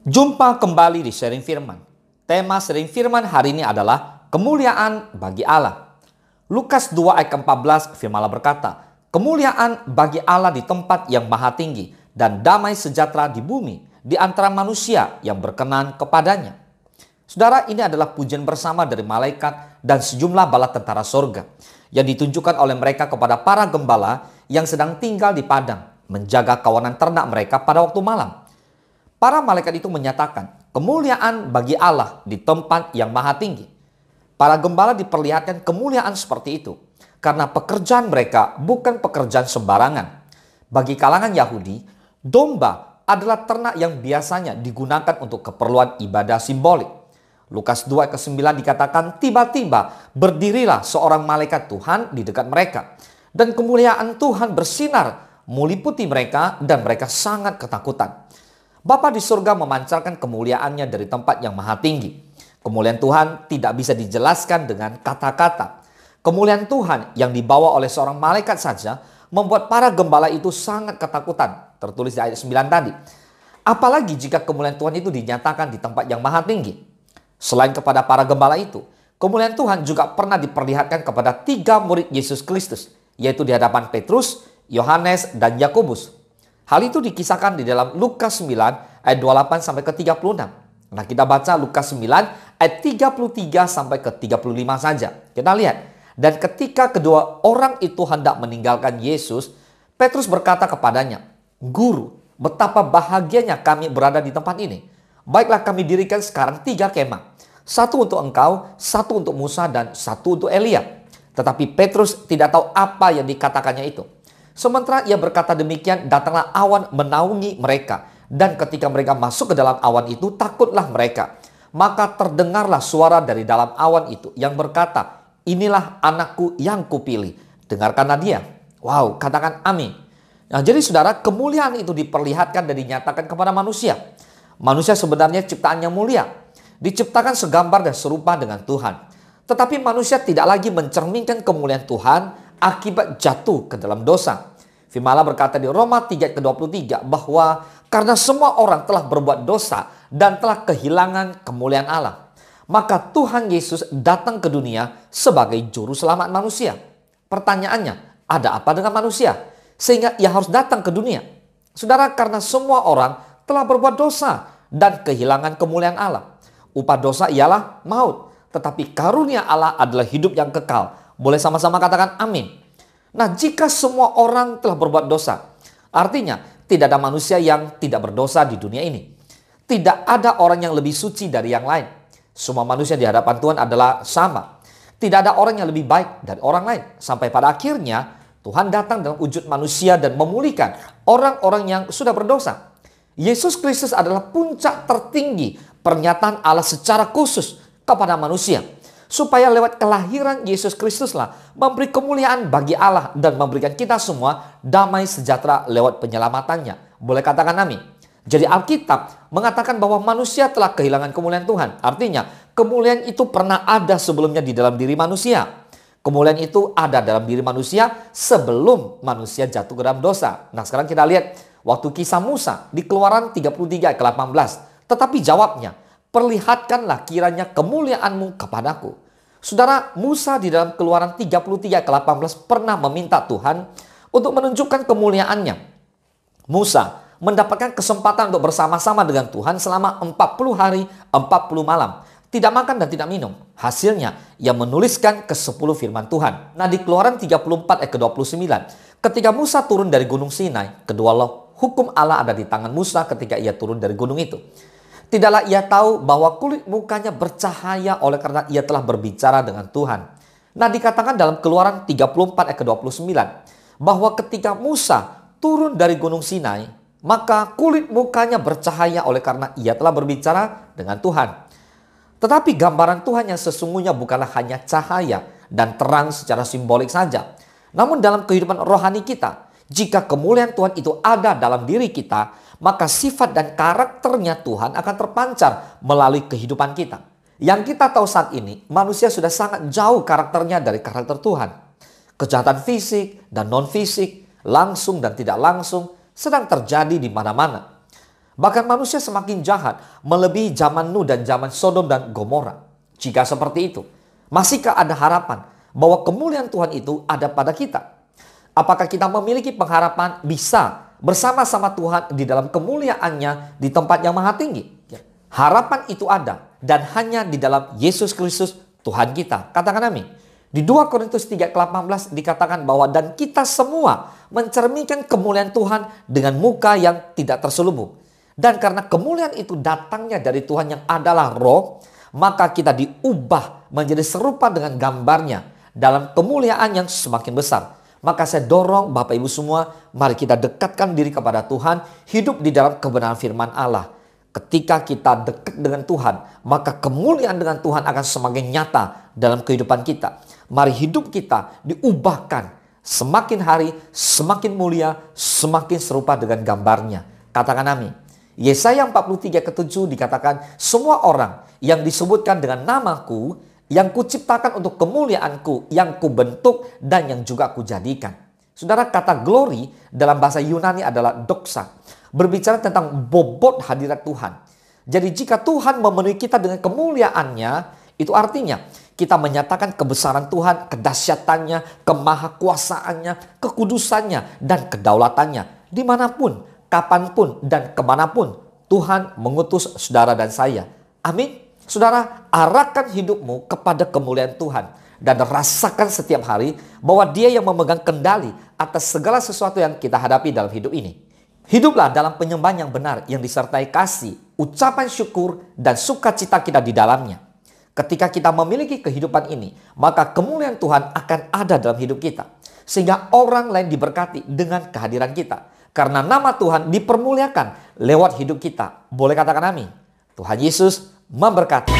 Jumpa kembali di Sharing Firman. Tema Sharing Firman hari ini adalah kemuliaan bagi Allah. Lukas 2 ayat 14 firman Allah berkata, kemuliaan bagi Allah di tempat yang maha tinggi dan damai sejahtera di bumi di antara manusia yang berkenan kepadanya. Saudara, ini adalah pujian bersama dari malaikat dan sejumlah bala tentara sorga yang ditunjukkan oleh mereka kepada para gembala yang sedang tinggal di padang, menjaga kawanan ternak mereka pada waktu malam. Para malaikat itu menyatakan kemuliaan bagi Allah di tempat yang maha tinggi. Para gembala diperlihatkan kemuliaan seperti itu karena pekerjaan mereka bukan pekerjaan sembarangan. Bagi kalangan Yahudi, domba adalah ternak yang biasanya digunakan untuk keperluan ibadah simbolik. Lukas 2 ayat ke-9 dikatakan, tiba-tiba berdirilah seorang malaikat Tuhan di dekat mereka. Dan kemuliaan Tuhan bersinar meliputi mereka dan mereka sangat ketakutan. Bapa di surga memancarkan kemuliaannya dari tempat yang maha tinggi. Kemuliaan Tuhan tidak bisa dijelaskan dengan kata-kata. Kemuliaan Tuhan yang dibawa oleh seorang malaikat saja membuat para gembala itu sangat ketakutan. Tertulis di ayat 9 tadi. Apalagi jika kemuliaan Tuhan itu dinyatakan di tempat yang maha tinggi. Selain kepada para gembala itu, kemuliaan Tuhan juga pernah diperlihatkan kepada 3 murid Yesus Kristus, yaitu di hadapan Petrus, Yohanes, dan Yakobus. Hal itu dikisahkan di dalam Lukas 9 ayat 28 sampai ke 36. Nah, kita baca Lukas 9 ayat 33 sampai ke 35 saja. Kita lihat. Dan ketika kedua orang itu hendak meninggalkan Yesus, Petrus berkata kepadanya, "Guru, betapa bahagianya kami berada di tempat ini. Baiklah kami dirikan sekarang 3 kemah. 1 untuk engkau, 1 untuk Musa, dan 1 untuk Elia." Tetapi Petrus tidak tahu apa yang dikatakannya itu. Sementara ia berkata demikian, datanglah awan menaungi mereka. Dan ketika mereka masuk ke dalam awan itu, takutlah mereka. Maka terdengarlah suara dari dalam awan itu yang berkata, "Inilah anakku yang kupilih. Dengarkanlah dia." Wow, katakan amin. Nah, jadi saudara, kemuliaan itu diperlihatkan dan dinyatakan kepada manusia. Manusia sebenarnya ciptaan yang mulia. Diciptakan segambar dan serupa dengan Tuhan. Tetapi manusia tidak lagi mencerminkan kemuliaan Tuhan akibat jatuh ke dalam dosa. Firman Allah berkata di Roma 3 ayat ke-23 bahwa karena semua orang telah berbuat dosa dan telah kehilangan kemuliaan Allah, maka Tuhan Yesus datang ke dunia sebagai juru selamat manusia. Pertanyaannya, ada apa dengan manusia sehingga ia harus datang ke dunia? Saudara, karena semua orang telah berbuat dosa dan kehilangan kemuliaan Allah. Upah dosa ialah maut, tetapi karunia Allah adalah hidup yang kekal. Boleh sama-sama katakan amin. Nah, jika semua orang telah berbuat dosa, artinya tidak ada manusia yang tidak berdosa di dunia ini. Tidak ada orang yang lebih suci dari yang lain. Semua manusia di hadapan Tuhan adalah sama. Tidak ada orang yang lebih baik dari orang lain. Sampai pada akhirnya Tuhan datang dalam wujud manusia dan memulihkan orang-orang yang sudah berdosa. Yesus Kristus adalah puncak tertinggi pernyataan Allah secara khusus kepada manusia. Supaya lewat kelahiran Yesus Kristuslah memberi kemuliaan bagi Allah dan memberikan kita semua damai sejahtera lewat penyelamatannya. Boleh katakan amin. Jadi Alkitab mengatakan bahwa manusia telah kehilangan kemuliaan Tuhan. Artinya kemuliaan itu pernah ada sebelumnya di dalam diri manusia. Kemuliaan itu ada dalam diri manusia sebelum manusia jatuh ke dalam dosa. Nah, sekarang kita lihat waktu kisah Musa di Keluaran 33 ayat ke-18. Tetapi jawabnya, "Perlihatkanlah kiranya kemuliaanmu kepadaku." Saudara, Musa di dalam Keluaran 33 ayat ke-18 pernah meminta Tuhan untuk menunjukkan kemuliaannya. Musa mendapatkan kesempatan untuk bersama-sama dengan Tuhan selama 40 hari, 40 malam. Tidak makan dan tidak minum. Hasilnya, ia menuliskan ke-10 firman Tuhan. Nah, di Keluaran 34 ayat ke-29, ketika Musa turun dari Gunung Sinai, kedua hukum Allah ada di tangan Musa ketika ia turun dari gunung itu. Tidaklah ia tahu bahwa kulit mukanya bercahaya oleh karena ia telah berbicara dengan Tuhan. Nah, dikatakan dalam Keluaran 34 ayat ke-29 bahwa ketika Musa turun dari Gunung Sinai, maka kulit mukanya bercahaya oleh karena ia telah berbicara dengan Tuhan. Tetapi gambaran Tuhan yang sesungguhnya bukanlah hanya cahaya dan terang secara simbolik saja. Namun dalam kehidupan rohani kita, jika kemuliaan Tuhan itu ada dalam diri kita, maka sifat dan karakternya Tuhan akan terpancar melalui kehidupan kita. Yang kita tahu saat ini, manusia sudah sangat jauh karakternya dari karakter Tuhan. Kejahatan fisik dan non-fisik, langsung dan tidak langsung, sedang terjadi di mana-mana. Bahkan manusia semakin jahat, melebihi zaman Nuh dan zaman Sodom dan Gomora. Jika seperti itu, masihkah ada harapan bahwa kemuliaan Tuhan itu ada pada kita? Apakah kita memiliki pengharapan bisa bersama-sama Tuhan di dalam kemuliaannya di tempat yang maha tinggi? Harapan itu ada dan hanya di dalam Yesus Kristus Tuhan kita. Katakan amin. Di 2 Korintus 3:18 dikatakan bahwa dan kita semua mencerminkan kemuliaan Tuhan dengan muka yang tidak terselubung. Dan karena kemuliaan itu datangnya dari Tuhan yang adalah roh, maka kita diubah menjadi serupa dengan gambarnya dalam kemuliaan yang semakin besar. Maka saya dorong Bapak Ibu semua, mari kita dekatkan diri kepada Tuhan, hidup di dalam kebenaran firman Allah. Ketika kita dekat dengan Tuhan, maka kemuliaan dengan Tuhan akan semakin nyata dalam kehidupan kita. Mari hidup kita diubahkan, semakin hari semakin mulia, semakin serupa dengan gambarnya. Katakan amin. Yesaya 43:7 dikatakan, semua orang yang disebutkan dengan namaku, yang kuciptakan untuk kemuliaanku, yang kubentuk dan yang juga kujadikan. Saudara, kata glory dalam bahasa Yunani adalah doxa, berbicara tentang bobot hadirat Tuhan. Jadi jika Tuhan memenuhi kita dengan kemuliaannya, itu artinya kita menyatakan kebesaran Tuhan, kedahsyatannya, kemahakuasaannya, kekudusannya, dan kedaulatannya. Dimanapun, kapanpun, dan kemanapun Tuhan mengutus saudara dan saya. Amin. Saudara, arahkan hidupmu kepada kemuliaan Tuhan. Dan rasakan setiap hari bahwa Dia yang memegang kendali atas segala sesuatu yang kita hadapi dalam hidup ini. Hiduplah dalam penyembahan yang benar yang disertai kasih, ucapan syukur, dan sukacita kita di dalamnya. Ketika kita memiliki kehidupan ini, maka kemuliaan Tuhan akan ada dalam hidup kita. Sehingga orang lain diberkati dengan kehadiran kita. Karena nama Tuhan dipermuliakan lewat hidup kita. Boleh katakan amin. Tuhan Yesus memberkati.